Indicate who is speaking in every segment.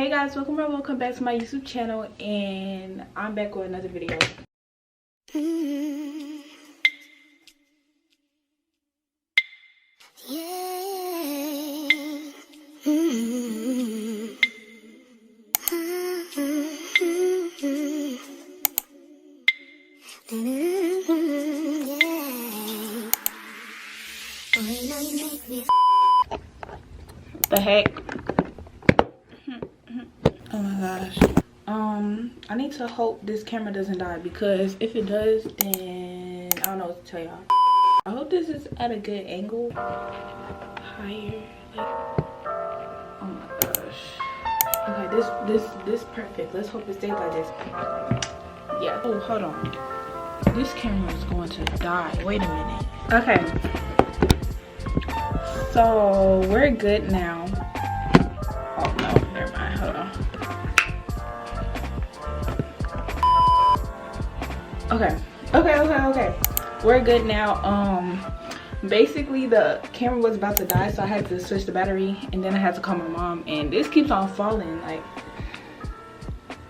Speaker 1: Hey guys, welcome back to my YouTube channel, and I'm back with another video. The heck? Oh my gosh. I need to hope this camera doesn't die, because if it does, then I don't know what to tell y'all. I hope this is at a good angle. Higher, like, oh my gosh. Okay, this perfect. Let's hope it stays like this. Yeah. Oh, hold on. This camera is going to die. Wait a minute. Okay. So we're good now. Oh no, never mind. Hold on. Okay. We're good now. Basically the camera was about to die, so I had to switch the battery, and then I had to call my mom, and this keeps on falling. Like,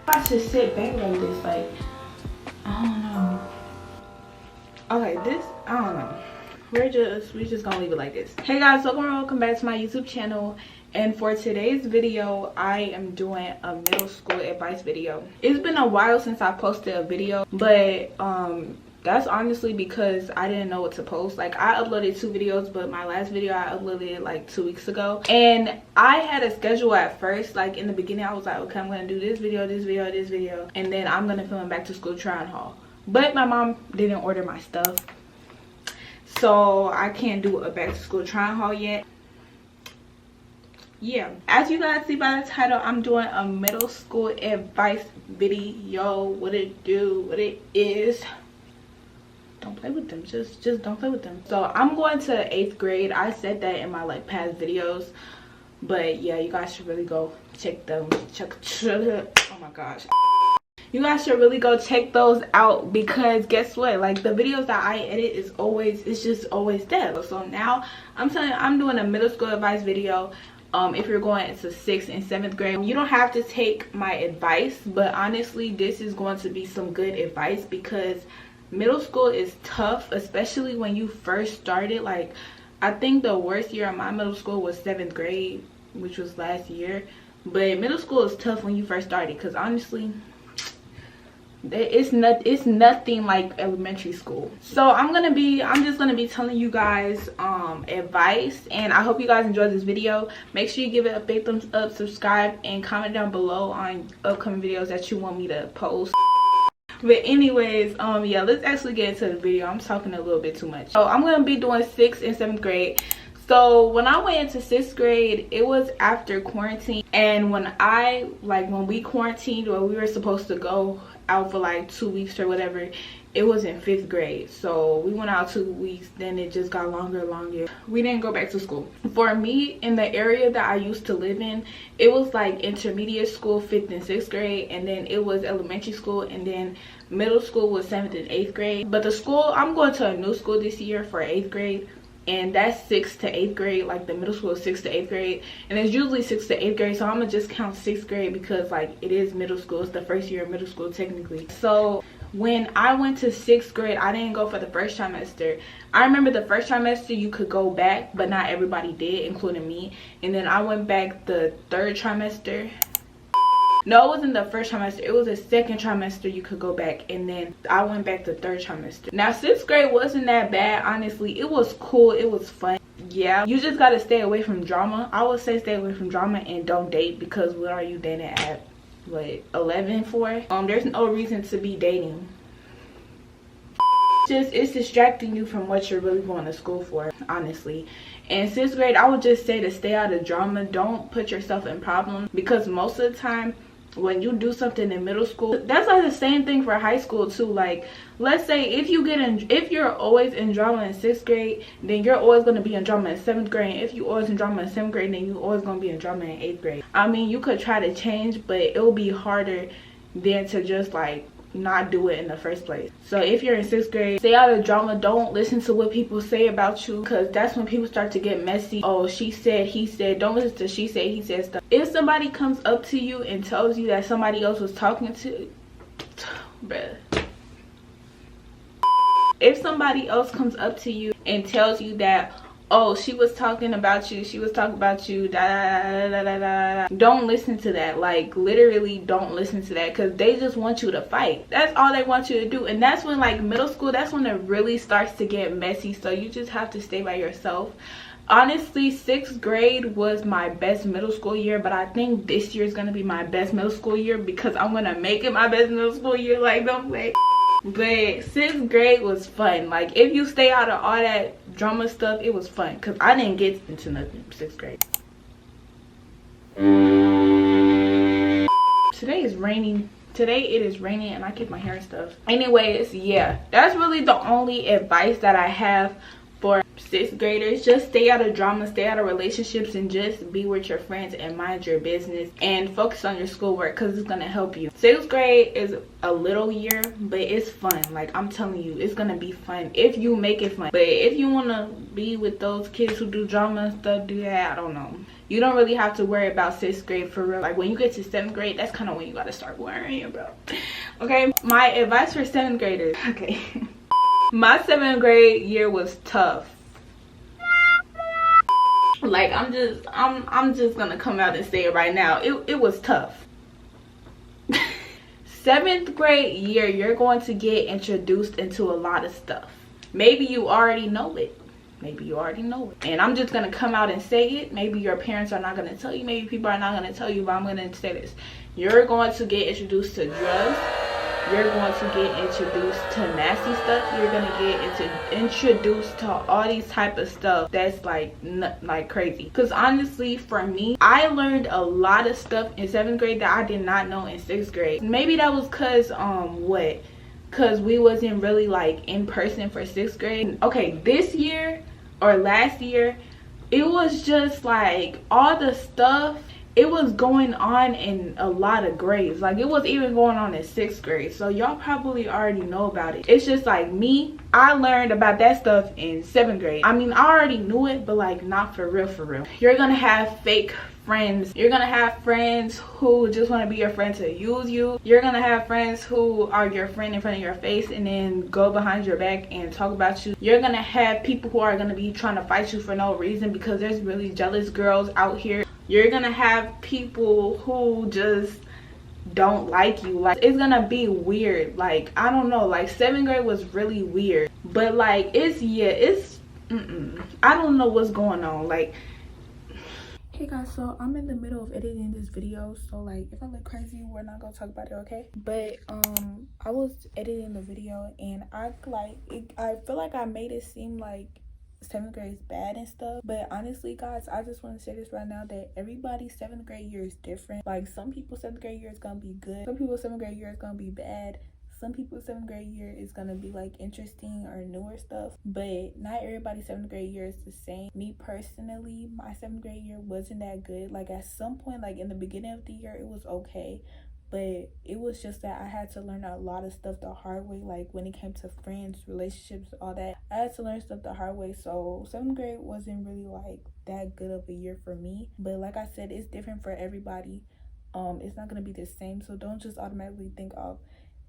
Speaker 1: I should sit back like this, like, I don't know. Okay, this, I don't know. We're just gonna leave it like this. Hey guys, welcome back to my YouTube channel, and for today's video I am doing a middle school advice video. It's been a while since I posted a video, but that's honestly because I didn't know what to post. Like, I uploaded 2 videos, but my last video I uploaded like 2 weeks ago, and I had a schedule at first. Like, in the beginning I was like, okay, I'm gonna do this video, and then I'm gonna film a back to school try-on haul. But my mom didn't order my stuff, so I can't do a back to school try-on haul yet. Yeah, as you guys see by the title, I'm doing a middle school advice video. What it do, what it is. Don't play with them, just don't play with them. So I'm going to 8th grade. I said that in my like past videos, but yeah, you guys should really go check them. Oh my gosh, you guys should really go check those out, because guess what, like, the videos that I edit is always, it's just always there. So now I'm telling you, I'm doing a middle school advice video. If you're going into 6th and 7th grade, you don't have to take my advice, but honestly this is going to be some good advice, because middle school is tough, especially when you first started. Like, I think the worst year of my middle school was 7th grade, which was last year. But middle school is tough when you first started, because honestly it's nothing like elementary school. So I'm just gonna be telling you guys advice, and I hope you guys enjoyed this video. Make sure you give it a big thumbs up, subscribe, and comment down below on upcoming videos that you want me to post. But anyways, yeah, let's actually get into the video. I'm talking a little bit too much. So I'm gonna be doing 6th and 7th grade. So when I went into 6th grade, it was after quarantine, and when we quarantined, or we were supposed to go out for like 2 weeks or whatever, it was in 5th grade. So we went out 2 weeks, then it just got longer and longer. We didn't go back to school. For me, in the area that I used to live in, it was like intermediate school, 5th and 6th grade, and then it was elementary school, and then middle school was 7th and 8th grade. But the school, I'm going to a new school this year for 8th grade, and that's 6th to 8th grade. Like, the middle school is 6th to 8th grade, and it's usually 6th to 8th grade, so I'm gonna just count 6th grade, because like, it is middle school. It's the first year of middle school technically. So when I went to 6th grade, I didn't go for the first trimester. I remember the first trimester you could go back, but not everybody did, including me. And then I went back the 3rd trimester. No, it wasn't the first trimester, it was the 2nd trimester you could go back, and then I went back the 3rd trimester. Now 6th grade wasn't that bad, honestly. It was cool, it was fun. Yeah, you just gotta stay away from drama. I would say stay away from drama, and don't date, because what are you dating at, what, 11 for? There's no reason to be dating. It's distracting you from what you're really going to school for, honestly. In 6th grade, I would just say to stay out of drama. Don't put yourself in problems, because most of the time when you do something in middle school, that's like the same thing for high school too. Like, let's say if you're always in drama in 6th grade, then you're always going to be in drama in 7th grade. If you're always in drama in 7th grade, then you're always going to be in drama in 8th grade. I mean, you could try to change, but it'll be harder than to just like not do it in the first place. So if you're in 6th grade, stay out of drama. Don't listen to what people say about you, because that's when people start to get messy. Oh, she said, he said. Don't listen to she said, he said stuff. If somebody comes up to you and tells you that somebody else was talking to, bruh. If somebody else comes up to you and tells you that, oh, she was talking about you, she was talking about you, da da da da da da, don't listen to that. Like, literally don't listen to that, because they just want you to fight. That's all they want you to do. And that's when, like, middle school, that's when it really starts to get messy. So you just have to stay by yourself. Honestly, 6th grade was my best middle school year, but I think this year is gonna be my best middle school year, because I'm gonna make it my best middle school year. Like, don't play. But 6th grade was fun. Like, if you stay out of all that drama stuff, it was fun, because I didn't get into nothing in 6th grade. Today is raining. Today it is raining and I keep my hair and stuff. Anyways, yeah, that's really the only advice that I have for 6th graders. Just stay out of drama, stay out of relationships, and just be with your friends and mind your business and focus on your schoolwork, because it's gonna help you. 6th grade is a little year, but it's fun. Like, I'm telling you, it's gonna be fun if you make it fun. But if you want to be with those kids who do drama and stuff, do that. I don't know. You don't really have to worry about 6th grade for real. Like, when you get to 7th grade, that's kind of when you gotta start worrying, bro. Okay, my advice for 7th graders. Okay. My 7th grade year was tough. Like, I'm just gonna come out and say it right now. It was tough. 7th grade year, you're going to get introduced into a lot of stuff. Maybe you already know it. Maybe you already know it. And I'm just gonna come out and say it. Maybe your parents are not gonna tell you. Maybe people are not gonna tell you, but I'm gonna say this. You're going to get introduced to drugs. You're going to get introduced to nasty stuff. You're gonna get introduced to all these type of stuff that's like crazy. Because honestly, for me, I learned a lot of stuff in 7th grade that I did not know in 6th grade. Maybe that was because because we wasn't really like in person for 6th grade. Okay, this year or last year, it was just like all the stuff, it was going on in a lot of grades. Like, it was even going on in 6th grade. So y'all probably already know about it. It's just like me, I learned about that stuff in 7th grade. I mean, I already knew it, but like not for real, for real. You're gonna have fake friends. You're gonna have friends who just want to be your friend to use you. You're gonna have friends who are your friend in front of your face and then go behind your back and talk about you. You're gonna have people who are gonna be trying to fight you for no reason, because there's really jealous girls out here. You're gonna have people who just don't like you. Like, it's gonna be weird. Like, I don't know, like 7th grade was really weird, but like it's I don't know what's going on. Like, hey guys, so I'm in the middle of editing this video, so like if I look crazy, we're not gonna talk about it, okay? But I was editing the video and I feel like I made it seem like 7th grade is bad and stuff, but honestly guys, I just want to say this right now, that everybody's 7th grade year is different. Like, some people 7th grade year is gonna be good, some people 7th grade year is gonna be bad, some people's 7th grade year is gonna be like interesting or newer stuff, but not everybody's 7th grade year is the same. Me personally, my 7th grade year wasn't that good. Like, at some point, like in the beginning of the year, it was okay, but it was just that I had to learn a lot of stuff the hard way. Like, when it came to friends, relationships, all that, I had to learn stuff the hard way. So 7th grade wasn't really like that good of a year for me, but like I said, it's different for everybody. It's not gonna be the same, so don't just automatically think of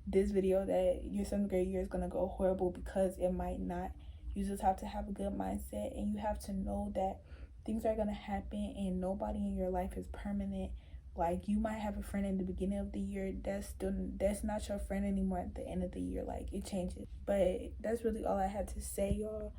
Speaker 1: this video that your 7th grade year is gonna go horrible, because it might not. You just have to have a good mindset, and you have to know that things are gonna happen and nobody in your life is permanent. Like, you might have a friend in the beginning of the year that's not your friend anymore at the end of the year. Like, it changes. But that's really all I had to say, y'all.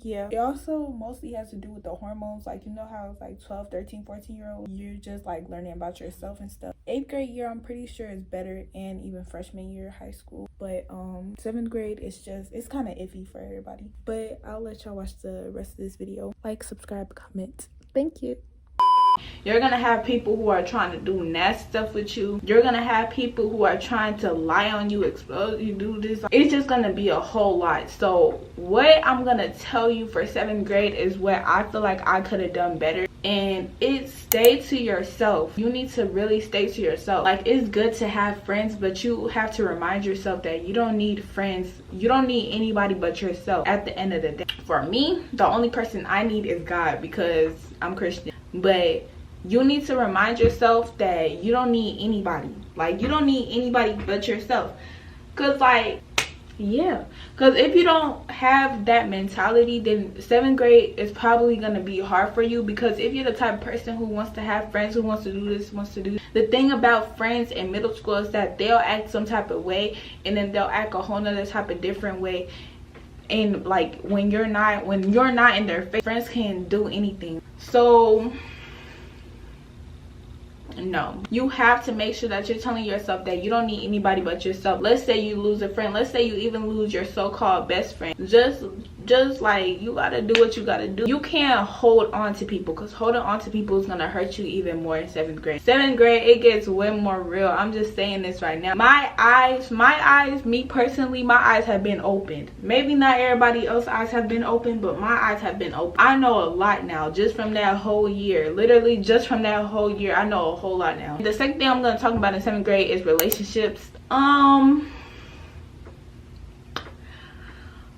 Speaker 1: Yeah, it also mostly has to do with the hormones. Like, you know how it's like 12, 13, 14-year-old, you're just like learning about yourself and stuff. 8th grade year, I'm pretty sure is better, and even freshman year high school. But 7th grade is just, it's kind of iffy for everybody. But I'll let y'all watch the rest of this video. Like, subscribe, comment. Thank you. You're gonna have people who are trying to do nasty stuff with you. You're gonna have people who are trying to lie on you, expose you, do this. It's just gonna be a whole lot. So what I'm gonna tell you for 7th grade is what I feel like I could have done better. And it's stay to yourself. You need to really stay to yourself. Like, it's good to have friends, but you have to remind yourself that you don't need friends. You don't need anybody but yourself at the end of the day. For me, the only person I need is God, because I'm Christian. But you need to remind yourself that you don't need anybody. Like, you don't need anybody but yourself. Because, like, yeah, because if you don't have that mentality, then 7th grade is probably going to be hard for you. Because if you're the type of person who wants to have friends, who wants to do this, wants to do, the thing about friends in middle school is that they'll act some type of way, and then they'll act a whole nother type of different way. And like, when you're not in their face, friends can do anything. So no, you have to make sure that you're telling yourself that you don't need anybody but yourself. Let's say you lose a friend, let's say you even lose your so-called best friend, just like, you gotta do what you gotta do. You can't hold on to people, because holding on to people is gonna hurt you even more in 7th grade. 7th grade, it gets way more real. I'm just saying this right now. My eyes, me personally, my eyes have been opened. Maybe not everybody else's eyes have been opened, but my eyes have been opened. I know a lot now, just from that whole year. Literally, just from that whole year, I know a whole lot now. The second thing I'm gonna talk about in 7th grade is relationships.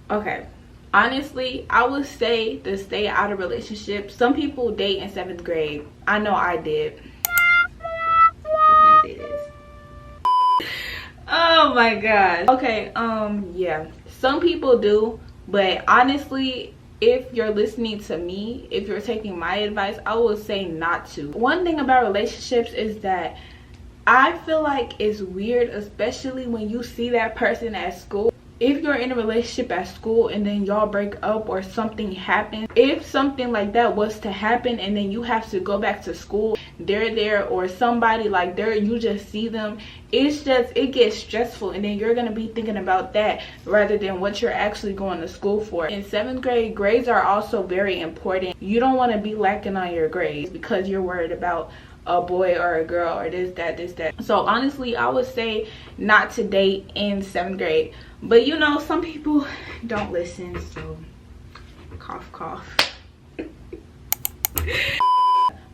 Speaker 1: Okay, honestly, I would say to stay out of relationships. Some people date in 7th grade. I know I did. Oh my gosh. Okay, yeah, some people do, but honestly, if you're listening to me, if you're taking my advice, I would say not to. One thing about relationships is that I feel like it's weird, especially when you see that person at school. If you're in a relationship at school and then y'all break up or something happens, if something like that was to happen and then you have to go back to school, they're there, or somebody like there, you just see them, it gets stressful, and then you're gonna be thinking about that rather than what you're actually going to school for. In 7th grade, grades are also very important. You don't want to be lacking on your grades because you're worried about a boy or a girl or this that. So honestly, I would say not to date in 7th grade. But you know, some people don't listen, so cough cough.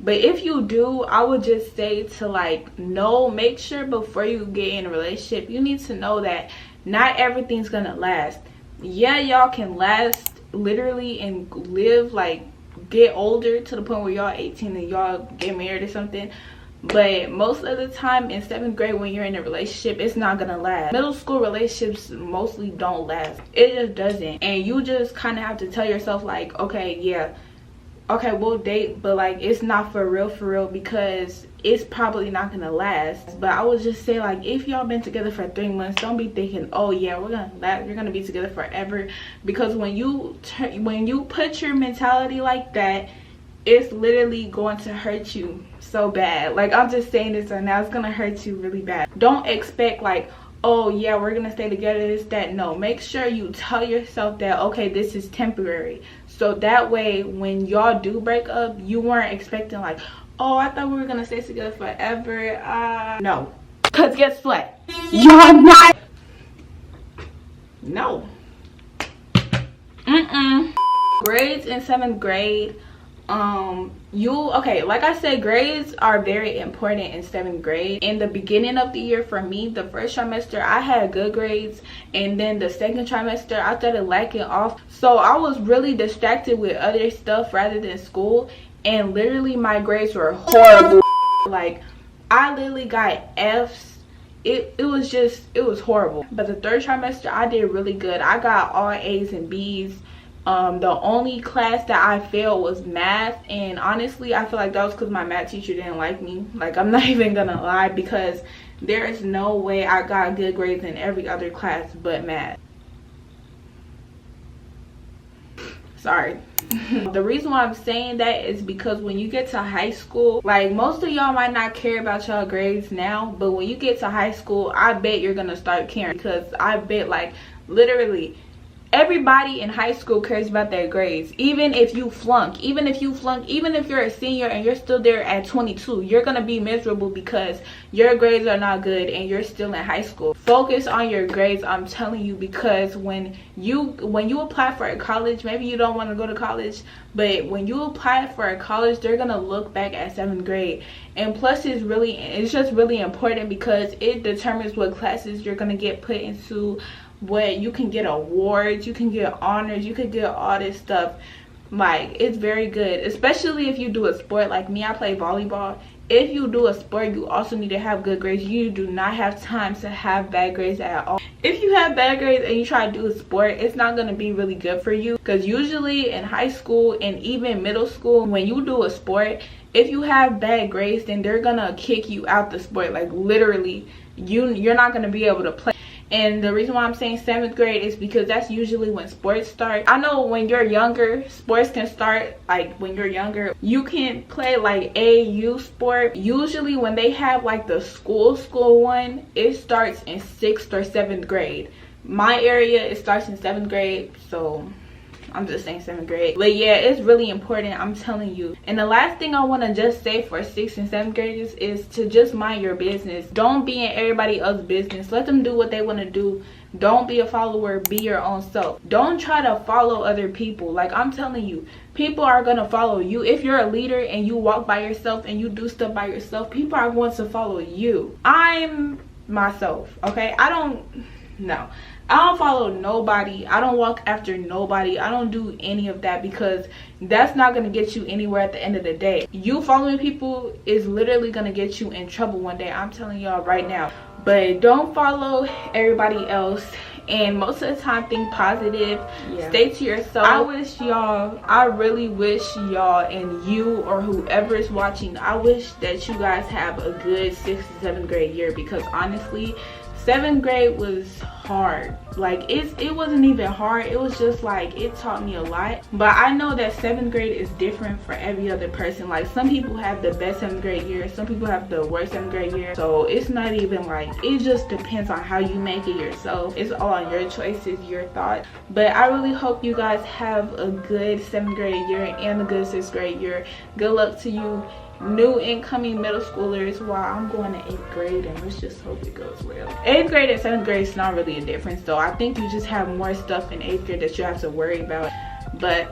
Speaker 1: But if you do, I would just say to, like, make sure before you get in a relationship, you need to know that not everything's gonna last. Yeah, y'all can last literally and live, like, get older to the point where y'all 18 and y'all get married or something. But most of the time in 7th grade, when you're in a relationship, it's not gonna last. Middle school relationships mostly don't last. It just doesn't. And you just kind of have to tell yourself, like, okay, yeah, okay, we'll date, but like, it's not for real, because it's probably not gonna last. But I would just say, like, if y'all been together for 3 months, don't be thinking, oh yeah, you're gonna be together forever. Because when you put your mentality like that, it's literally going to hurt you so bad. Like, I'm just saying this right now, it's gonna hurt you really bad. Don't expect, like, oh yeah, we're gonna stay together, this, that. No, make sure you tell yourself that, okay, this is temporary. So that way, when y'all do break up, you weren't expecting, like, oh, I thought we were gonna stay together forever. No, because guess what, you're not. No. Grades in 7th grade, okay, like I said, grades are very important in 7th grade. In the beginning of the year, for me, the first trimester, I had good grades, and then the second trimester, I started lacking off. So I was really distracted with other stuff rather than school, and literally my grades were horrible. Like, I literally got F's. It was horrible. But the third trimester, I did really good. I got all A's and B's. The only class that I failed was math, and honestly, I feel like that was because my math teacher didn't like me. Like, I'm not even gonna lie, because there is no way I got good grades in every other class but math. Sorry. The reason why I'm saying that is because when you get to high school, like, most of y'all might not care about y'all grades now, but when you get to high school, I bet you're gonna start caring. Because I bet, like, literally everybody in high school cares about their grades. Even if you flunk, even if you're a senior and you're still there at 22, you're gonna be miserable because your grades are not good and you're still in high school. Focus on your grades, I'm telling you, because when you apply for a college, maybe you don't want to go to college, but when you apply for a college, they're gonna look back at 7th grade. And plus, it's just really important because it determines what classes you're gonna get put into, what you can get awards, you can get honors, you can get all this stuff. Like, it's very good, especially if you do a sport like me. I play volleyball. If you do a sport, you also need to have good grades. You do not have time to have bad grades at all. If you have bad grades and you try to do a sport, it's not going to be really good for you, because usually in high school and even middle school, when you do a sport, if you have bad grades, then they're gonna kick you out the sport. Like, literally, you're not gonna be able to play. And the reason why I'm saying 7th grade is because that's usually when sports start. I know when you're younger, sports can start. Like, when you're younger, you can play like AU sport. Usually when they have like the school one, it starts in 6th or 7th grade. My area, it starts in 7th grade, so I'm just saying 7th grade. But yeah, it's really important, I'm telling you. And the last thing I want to just say for 6th and 7th graders is to just mind your business. Don't be in everybody else's business. Let them do what they want to do. Don't be a follower, be your own self. Don't try to follow other people. Like, I'm telling you, people are going to follow you. If you're a leader and you walk by yourself and you do stuff by yourself, people are going to follow you. I'm myself, okay? I don't follow nobody. I don't walk after nobody. I don't do any of that, because that's not going to get you anywhere at the end of the day. You following people is literally going to get you in trouble one day. I'm telling y'all right now. But don't follow everybody else, and most of the time think positive. Stay to yourself. I really wish y'all, and you or whoever is watching, I wish that you guys have a good 6th and 7th grade year, because honestly, 7th grade was hard. Like, it wasn't even hard, it was just like, it taught me a lot. But I know that 7th grade is different for every other person. Like, some people have the best 7th grade year, some people have the worst 7th grade year. So it's not even like, it just depends on how you make it yourself. It's all on your choices, your thoughts. But I really hope you guys have a good 7th grade year and a good 6th grade year. Good luck to you new incoming middle schoolers while I'm going to 8th grade, and let's just hope it goes well. 8th grade and 7th grade is not really a difference though. I think you just have more stuff in 8th grade that you have to worry about. But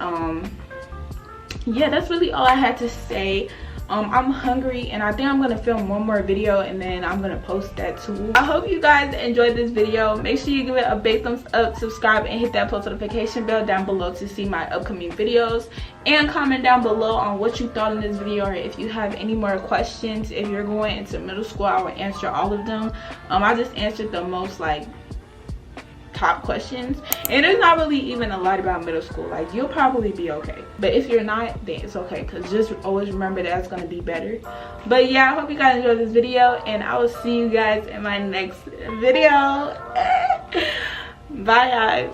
Speaker 1: yeah, that's really all I had to say. I'm hungry, and I think I'm gonna film one more video and then I'm gonna post that too. I hope you guys enjoyed this video. Make sure you give it a big thumbs up, subscribe, and hit that post notification bell down below to see my upcoming videos, and comment down below on what you thought in this video, or if you have any more questions. If you're going into middle school, I will answer all of them. I just answered the most like top questions, and there's not really even a lot about middle school. Like, you'll probably be okay, but if you're not, then it's okay, because just always remember that it's going to be better. But yeah, I hope you guys enjoyed this video, and I will see you guys in my next video. Bye guys.